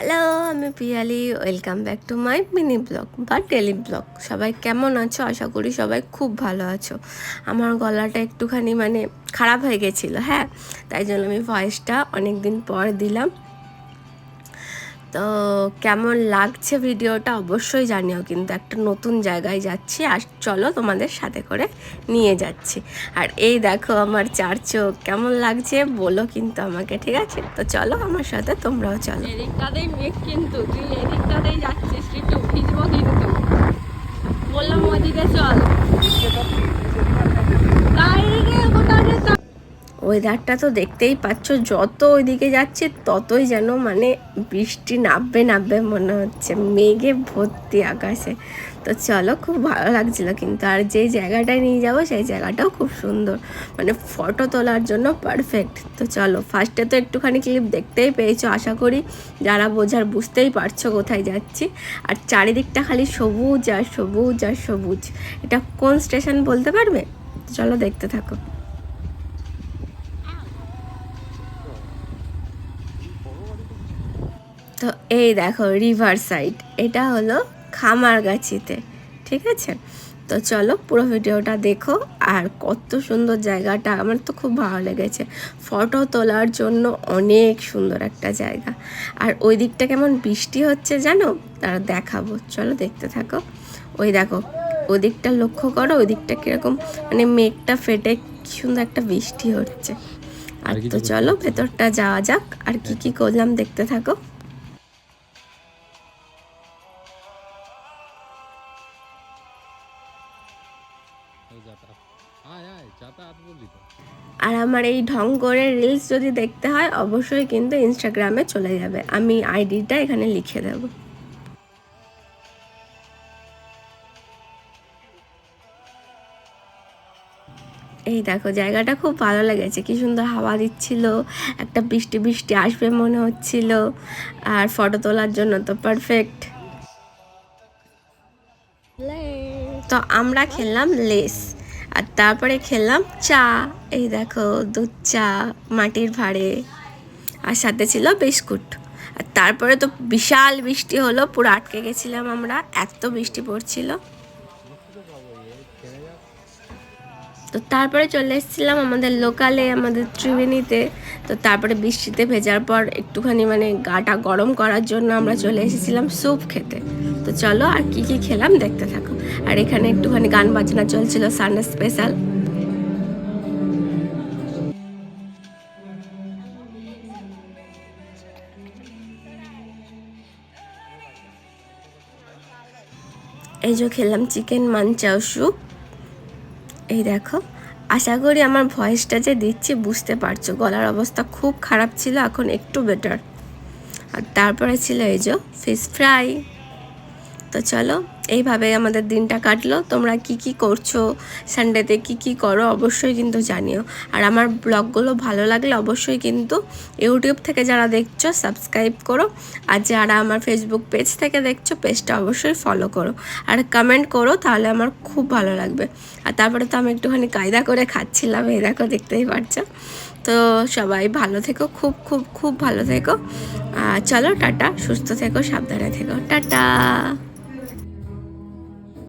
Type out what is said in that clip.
Hello, আমি Piyali. Welcome back to my mini blog বা daily blog. সবাই কেমন আছো? আশা করি সবাই খুব ভালো আছো। আমার গলাটা একটুখানি খারাপ হয়ে গেছিলো, হ্যাঁ, তাই জন্য আমি ভয়েসটা অনেক দিন পর দিলাম। তো কেমন লাগছে ভিডিওটা অবশ্যই জানিও, কিন্তু একটা নতুন জায়গায় যাচ্ছি, আর চলো তোমাদের সাথে করে নিয়ে যাচ্ছি। আর এই দেখো আমার চার চোখ, কেমন লাগছে বলো কিন্তু আমাকে, ঠিক আছে? তো চলো আমার সাথে, তোমরাও চলো। এদিকটাতেই মেঘ, কিন্তু তুই এদিকটাতেই যাচ্ছিস, একটু ভিজবো কিন্তু। বললাম ওদিকে চল, ওয়েদারটা তো দেখতেই পাচ্ছ, যত ওইদিকে যাচ্ছে ততই যেন বৃষ্টি নামবে নামবে মনে হচ্ছে, মেঘে ভর্তি আকাশে। তো চলো, খুব ভালো লাগছিল কিন্তু। আর যেই জায়গাটায় নিয়ে যাবো সেই জায়গাটাও খুব সুন্দর, ফটো তোলার জন্য পারফেক্ট। তো চলো, ফার্স্টে তো একটুখানি ক্লিপ দেখতেই পেয়েছো, আশা করি যারা বোঝার বুঝতেই পারছো কোথায় যাচ্ছি। আর চারিদিকটা খালি সবুজ আর সবুজ আর সবুজ। এটা কোন স্টেশন বলতে পারবে? চলো দেখতে থাকো। তো এই দেখো রিভার সাইড, এটা হলো খামারগাছিতে, ঠিক আছে? তো চলো পুরো ভিডিওটা দেখো। আর কত সুন্দর জায়গাটা, আমার তো খুব ভালো লেগেছে। ফটো তোলার জন্য অনেক সুন্দর একটা জায়গা। আর ওই দিকটা কেমন বৃষ্টি হচ্ছে জানো, তারা দেখাবো, চলো দেখতে থাকো। ওই দেখো ওই দিকটা লক্ষ্য করো, ওই দিকটা কীরকম মেঘটা ফেটে কি সুন্দর একটা বৃষ্টি হচ্ছে। আর তো চলো ভেতরটা যাওয়া যাক, আর কি কি করলাম দেখতে থাকো। আর আমার এই ঢং করে রিলস যদি দেখতে হয় অবশ্যই কিন্তু ইনস্টাগ্রামে চলে যাবে, আমি আইডিটা এখানে লিখে দেব। এই দেখো জায়গাটা খুব ভালো লেগেছে, কি সুন্দর হাওয়া দিচ্ছিল, একটা বৃষ্টি বৃষ্টি আসবে মনে হচ্ছিল। আর ফটো তোলার জন্য তো পারফেক্ট। তো আমরা খেললাম লেস, আর তারপরে খেললাম চা। এই দেখো দুধ চা মাটির ভাঁড়ে, আর সাথে ছিল বিস্কুট। আর তারপরে তো বিশাল বৃষ্টি হলো, পুরো আটকে গেছিলাম আমরা, এত বৃষ্টি পড়ছিল। তো তারপরে চলে এসেছিলাম আমাদের লোকালে, আমাদের ত্রিবেণীতে। তো তারপরে বৃষ্টিতে ভেজার পর একটুখানি গাটা গরম করার জন্য আমরা চলে এসেছিলাম স্যুপ খেতে। তো চলো আর কি কি খেলাম দেখতে থাকো। আর এখানে একটুখানি গান বাজনা চলছিল, সানডে স্পেশাল। এই যে খেলাম চিকেন মানচাও স্যুপ। এই দেখো, আশা করি আমার ভয়েসটা যে দিচ্ছি বুঝতে পারছো, গলার অবস্থা খুব খারাপ ছিল, এখন একটু বেটার। আর তারপরে ছিল এই যে ফিশ ফ্রাই। তো চলো, এইভাবে আমাদের দিনটা কাটলো। তোমরা কি কি করছো, সানডেতে কি কি করো অবশ্যই কিন্তু জানিও। আর আমার ব্লগগুলো ভালো লাগলে অবশ্যই কিন্তু ইউটিউব থেকে যারা দেখছো সাবস্ক্রাইব করো, আর যারা আমার ফেসবুক পেজ থেকে দেখছো পেজটা অবশ্যই ফলো করো, আর কমেন্ট করো, তাহলে আমার খুব ভালো লাগবে। আর তারপরে তো আমি একটুখানি কায়দা করে খাচ্ছিলাম, এই দেখো দেখতেই পারছো। তো সবাই ভালো থেকো, খুব খুব খুব ভালো থেকো। চলো টাটা, সুস্থ থেকো, সাবধানে থেকো, টাটা।